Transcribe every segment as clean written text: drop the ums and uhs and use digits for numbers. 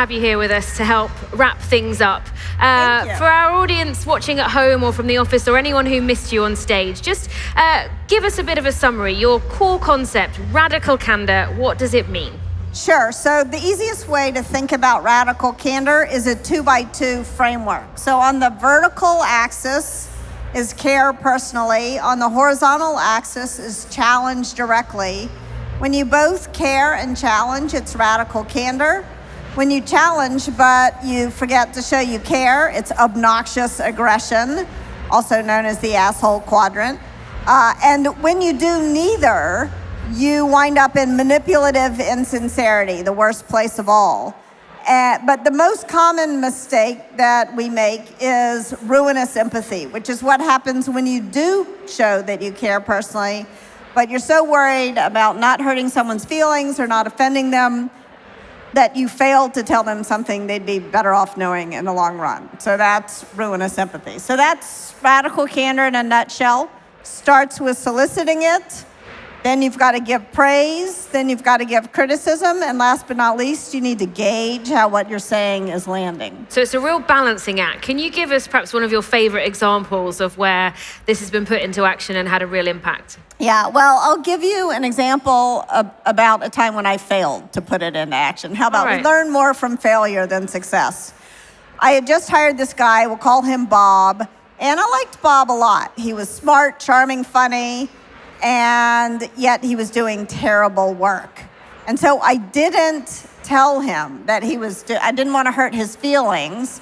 have you here with us to help wrap things up. Thank you. For our audience watching at home or from the office or anyone who missed you on stage, just give us a bit of a summary. Your core concept, radical candor, what does it mean? Sure. So the easiest way to think about radical candor is a 2x2 framework. So on the vertical axis is care personally. On the horizontal axis is challenge directly. When you both care and challenge, it's radical candor. When you challenge but you forget to show you care, it's obnoxious aggression, also known as the asshole quadrant. And when you do neither, you wind up in manipulative insincerity, the worst place of all. But the most common mistake that we make is ruinous empathy, which is what happens when you do show that you care personally, but you're so worried about not hurting someone's feelings or not offending them that you fail to tell them something they'd be better off knowing in the long run. So that's ruinous empathy. So that's radical candor in a nutshell. Starts with soliciting it. Then you've got to give praise, then you've got to give criticism, and last but not least, you need to gauge how what you're saying is landing. So it's a real balancing act. Can you give us perhaps one of your favorite examples of where this has been put into action and had a real impact? Yeah, well, I'll give you an example about a time when I failed to put it into action. How about we learn more from failure than success? I had just hired this guy, we'll call him Bob, and I liked Bob a lot. He was smart, charming, funny, and yet he was doing terrible work. And so I didn't tell him that I didn't want to hurt his feelings.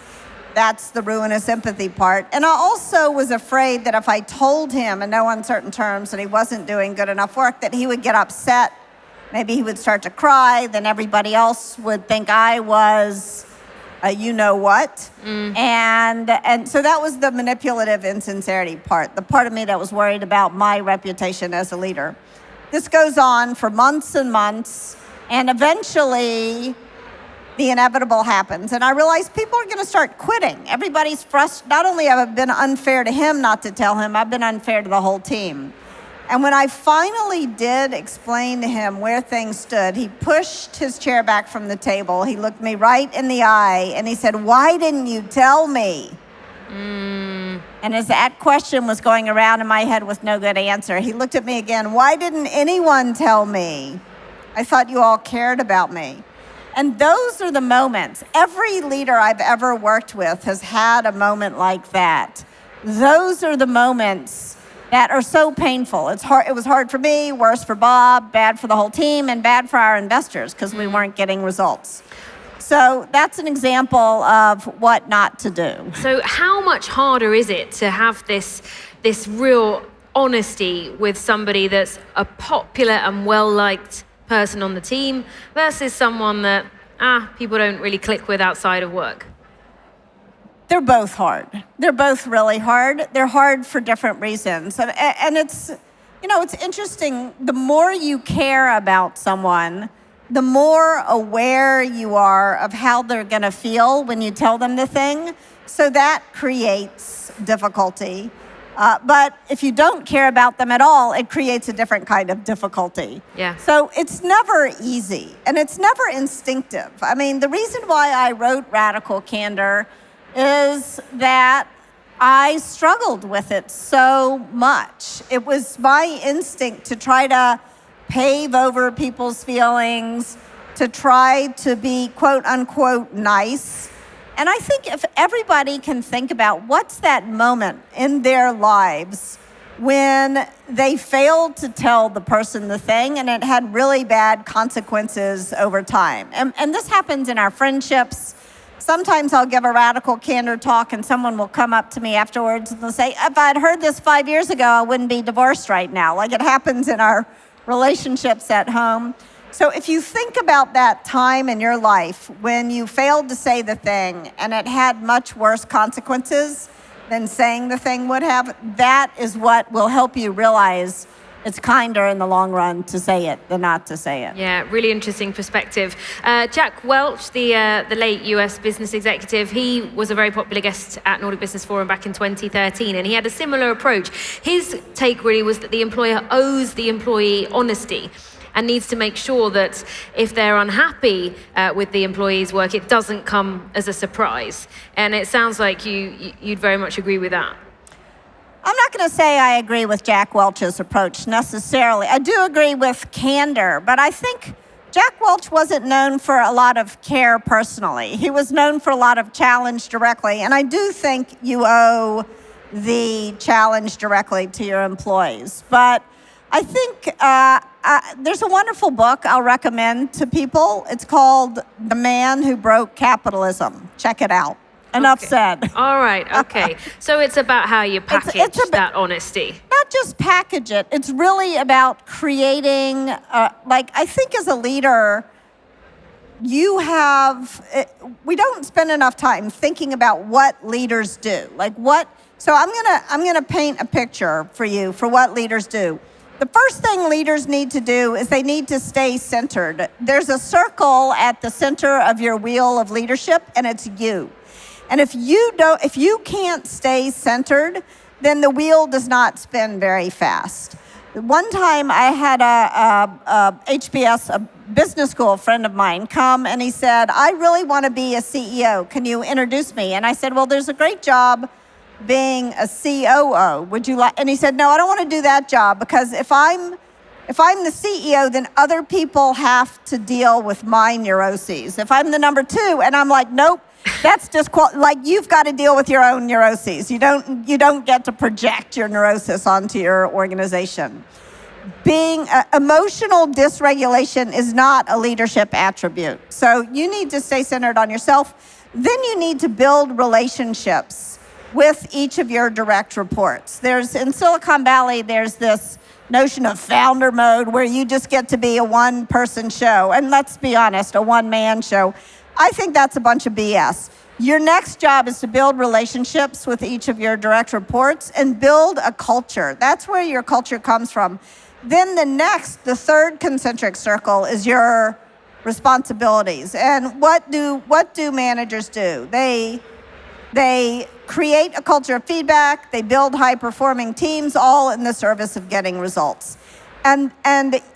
That's the ruinous empathy part. And I also was afraid that if I told him in no uncertain terms that he wasn't doing good enough work, that he would get upset. Maybe he would start to cry. Then everybody else would think I was you know what. And so that was the manipulative insincerity part, the part of me that was worried about my reputation as a leader. This goes on for months and months, and eventually the inevitable happens. And I realized people are going to start quitting. Everybody's frustrated. Not only have I been unfair to him not to tell him, I've been unfair to the whole team. And when I finally did explain to him where things stood, he pushed his chair back from the table. He looked me right in the eye and he said, "Why didn't you tell me?" And as that question was going around in my head with no good answer, he looked at me again. "Why didn't anyone tell me? I thought you all cared about me." And those are the moments. Every leader I've ever worked with has had a moment like that. Those are the moments that are so painful. It's hard. It was hard for me, worse for Bob, bad for the whole team, and bad for our investors because we weren't getting results. So that's an example of what not to do. So how much harder is it to have this real honesty with somebody that's a popular and well-liked person on the team versus someone that people don't really click with outside of work? They're both hard. They're both really hard. They're hard for different reasons. And it's interesting. The more you care about someone, the more aware you are of how they're going to feel when you tell them the thing. So that creates difficulty. But if you don't care about them at all, it creates a different kind of difficulty. Yeah. So it's never easy, and it's never instinctive. I mean, the reason why I wrote Radical Candor is that I struggled with it so much. It was my instinct to try to pave over people's feelings, to try to be quote unquote nice. And I think if everybody can think about what's that moment in their lives when they failed to tell the person the thing and it had really bad consequences over time. And this happens in our friendships. Sometimes I'll give a radical candor talk and someone will come up to me afterwards and they'll say, "If I'd heard this 5 years ago, I wouldn't be divorced right now." Like it happens in our relationships at home. So if you think about that time in your life when you failed to say the thing and it had much worse consequences than saying the thing would have, that is what will help you realize it's kinder in the long run to say it than not to say it. Yeah, really interesting perspective. Jack Welch, the late US business executive, he was a very popular guest at Nordic Business Forum back in 2013, and he had a similar approach. His take really was that the employer owes the employee honesty. and needs to make sure that if they're unhappy with the employee's work, it doesn't come as a surprise. And it sounds like you'd very much agree with that. I'm not going to say I agree with Jack Welch's approach necessarily. I do agree with candor, but I think Jack Welch wasn't known for a lot of care personally. He was known for a lot of challenge directly, and I do think you owe the challenge directly to your employees. But I think there's a wonderful book I'll recommend to people. It's called The Man Who Broke Capitalism. Check it out. Enough said. All right, okay. So it's about how you package that honesty. Not just package it. It's really about creating, I think as a leader, we don't spend enough time thinking about what leaders do. So I'm gonna paint a picture for you for what leaders do. The first thing leaders need to do is they need to stay centered. There's a circle at the center of your wheel of leadership, and it's you. And if you can't stay centered, then the wheel does not spin very fast. One time I had a HBS, a business school friend of mine, come and he said, I really want to be a CEO. Can you introduce me? And I said, well, there's a great job being a COO. Would you like? And he said, no, I don't want to do that job because if I'm the CEO, then other people have to deal with my neuroses. If I'm the number two, and I'm like, nope. That's just you've got to deal with your own neuroses. You don't get to project your neurosis onto your organization. Being emotional dysregulation is not a leadership attribute. So you need to stay centered on yourself. Then you need to build relationships with each of your direct reports. In Silicon Valley, there's this notion of founder mode where you just get to be a one-person show. And let's be honest, a one-man show. I think that's a bunch of BS. Your next job is to build relationships with each of your direct reports and build a culture. That's where your culture comes from. Then the third concentric circle is your responsibilities. And what do managers do? They create a culture of feedback, they build high-performing teams, all in the service of getting results. And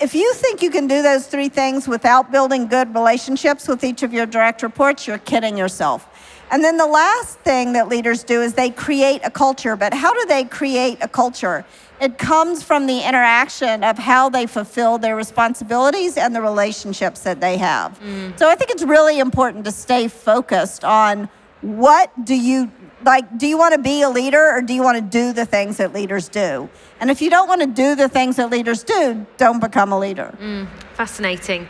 if you think you can do those three things without building good relationships with each of your direct reports, you're kidding yourself. And then the last thing that leaders do is they create a culture. But how do they create a culture? It comes from the interaction of how they fulfill their responsibilities and the relationships that they have. So I think it's really important to stay focused on what do you want to be a leader or do you want to do the things that leaders do? And if you don't want to do the things that leaders do, don't become a leader. Fascinating.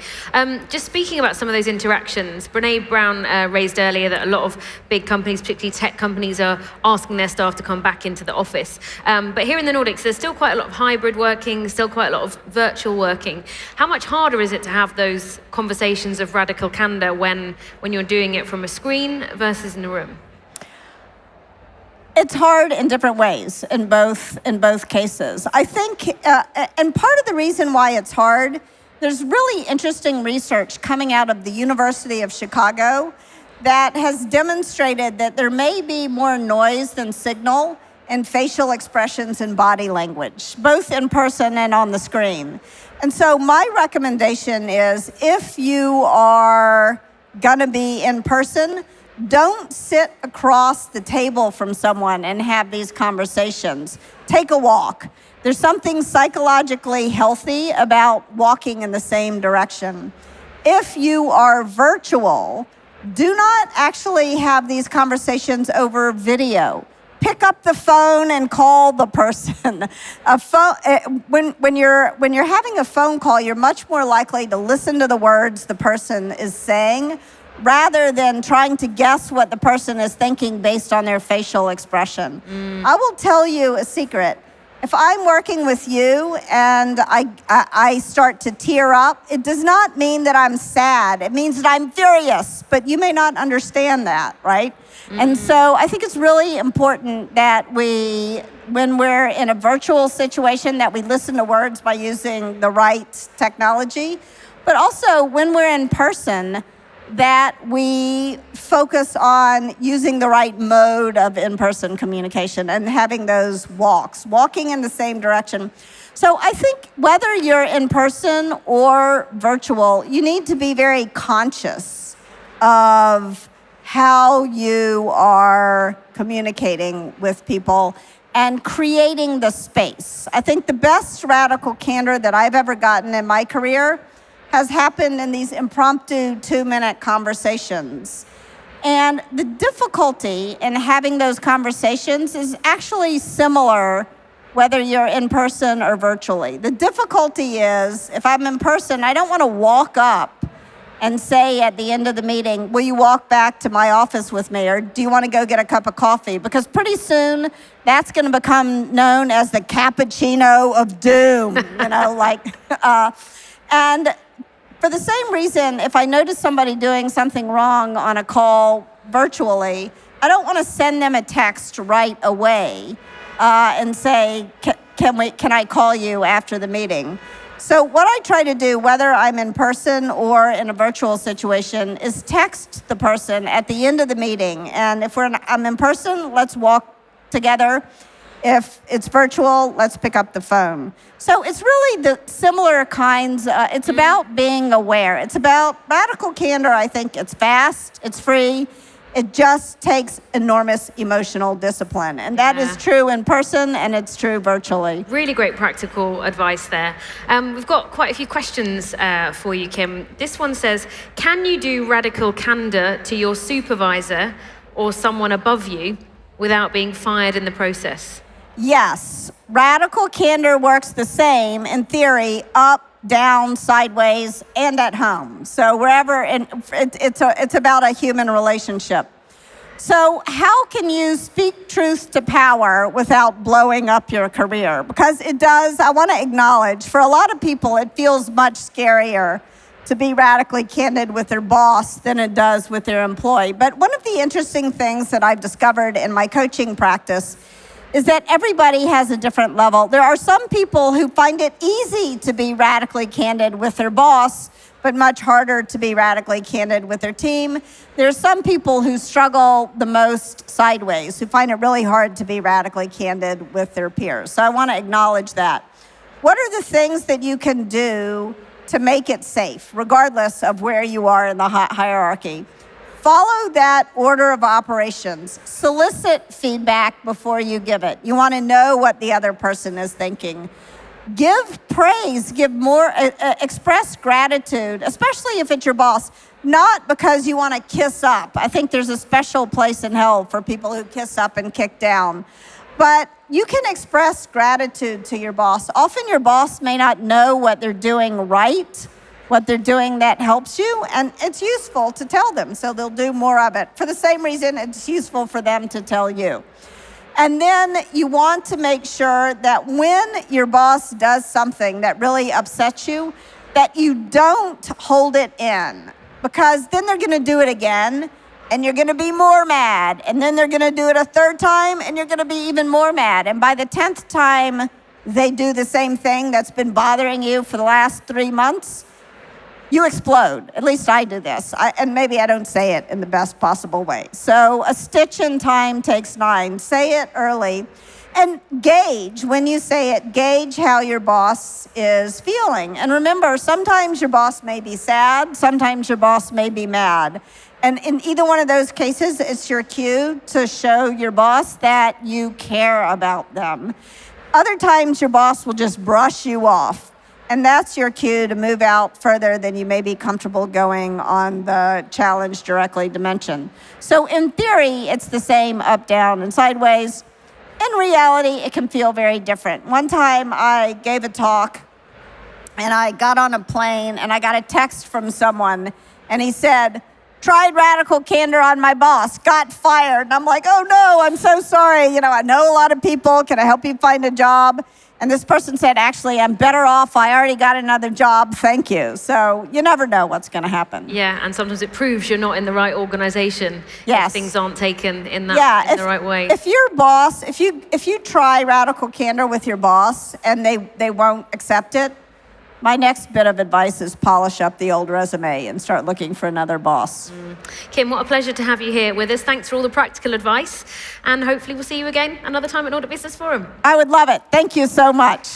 Just speaking about some of those interactions, Brene Brown raised earlier that a lot of big companies, particularly tech companies, are asking their staff to come back into the office. But here in the Nordics, there's still quite a lot of hybrid working, still quite a lot of virtual working. How much harder is it to have those conversations of radical candor when you're doing it from a screen versus in a room? It's hard in different ways in both cases. I think, and part of the reason why it's hard, there's really interesting research coming out of the University of Chicago that has demonstrated that there may be more noise than signal in facial expressions and body language, both in person and on the screen. And so my recommendation is if you are gonna be in person, don't sit across the table from someone and have these conversations. Take a walk. There's something psychologically healthy about walking in the same direction. If you are virtual, do not actually have these conversations over video. Pick up the phone and call the person. When you're having a phone call, you're much more likely to listen to the words the person is saying rather than trying to guess what the person is thinking based on their facial expression. I will tell you a secret. If I'm working with you and I start to tear up, it does not mean that I'm sad. It means that I'm furious, but you may not understand that, right? And so I think it's really important that when we're in a virtual situation, that we listen to words by using the right technology. But also when we're in person, that we focus on using the right mode of in-person communication and having those walking in the same direction. So I think whether you're in person or virtual, you need to be very conscious of how you are communicating with people and creating the space. I think the best radical candor that I've ever gotten in my career has happened in these impromptu 2-minute conversations. And the difficulty in having those conversations is actually similar whether you're in person or virtually. The difficulty is, if I'm in person, I don't want to walk up and say at the end of the meeting, will you walk back to my office with me, or do you want to go get a cup of coffee? Because pretty soon, that's going to become known as the cappuccino of doom, and for the same reason, if I notice somebody doing something wrong on a call virtually, I don't want to send them a text right away and say, can I call you after the meeting? So what I try to do, whether I'm in person or in a virtual situation, is text the person at the end of the meeting. And if I'm in person, let's walk together. If it's virtual, let's pick up the phone. So it's really the similar kinds. It's about being aware. It's about radical candor. I think it's fast, it's free. It just takes enormous emotional discipline. And that is true in person, and it's true virtually. Really great practical advice there. We've got quite a few questions for you, Kim. This one says, can you do radical candor to your supervisor or someone above you without being fired in the process? Yes. Radical candor works the same, in theory, up, down, sideways, and at home. So wherever, and it's about a human relationship. So how can you speak truth to power without blowing up your career? Because it does, I want to acknowledge, for a lot of people, it feels much scarier to be radically candid with their boss than it does with their employee. But one of the interesting things that I've discovered in my coaching practice is that everybody has a different level. There are some people who find it easy to be radically candid with their boss, but much harder to be radically candid with their team. There's some people who struggle the most sideways, who find it really hard to be radically candid with their peers. So I want to acknowledge that. What are the things that you can do to make it safe, regardless of where you are in the hierarchy? Follow that order of operations. Solicit feedback before you give it. You want to know what the other person is thinking. Give praise, express gratitude, especially if it's your boss, not because you want to kiss up. I think there's a special place in hell for people who kiss up and kick down. But you can express gratitude to your boss. Often your boss may not know what they're doing right, what they're doing that helps you, and it's useful to tell them, so they'll do more of it. For the same reason, it's useful for them to tell you. And then you want to make sure that when your boss does something that really upsets you, that you don't hold it in, because then they're going to do it again, and you're going to be more mad, and then they're going to do it a third time, and you're going to be even more mad. And by the 10th time they do the same thing that's been bothering you for the last 3 months, you explode. At least I do this. And maybe I don't say it in the best possible way. So a stitch in time takes 9. Say it early. And gauge, when you say it, gauge how your boss is feeling. And remember, sometimes your boss may be sad, sometimes your boss may be mad. And in either one of those cases, it's your cue to show your boss that you care about them. Other times, your boss will just brush you off. And that's your cue to move out further than you may be comfortable going on the challenge directly dimension. So in theory, it's the same up, down, and sideways. In reality, it can feel very different. One time I gave a talk and I got on a plane and I got a text from someone and he said, tried radical candor on my boss, got fired. And I'm like, oh no, I'm so sorry. I know a lot of people. Can I help you find a job? And this person said, actually, I'm better off. I already got another job. Thank you. So you never know what's going to happen. Yeah, and sometimes it proves you're not in the right organization if things aren't taken in the right way. If your boss, if you try radical candor with your boss and they won't accept it, My next bit of advice is polish up the old resume and start looking for another boss. Kim, what a pleasure to have you here with us. Thanks for all the practical advice. And hopefully we'll see you again another time at Nordic Business Forum. I would love it. Thank you so much.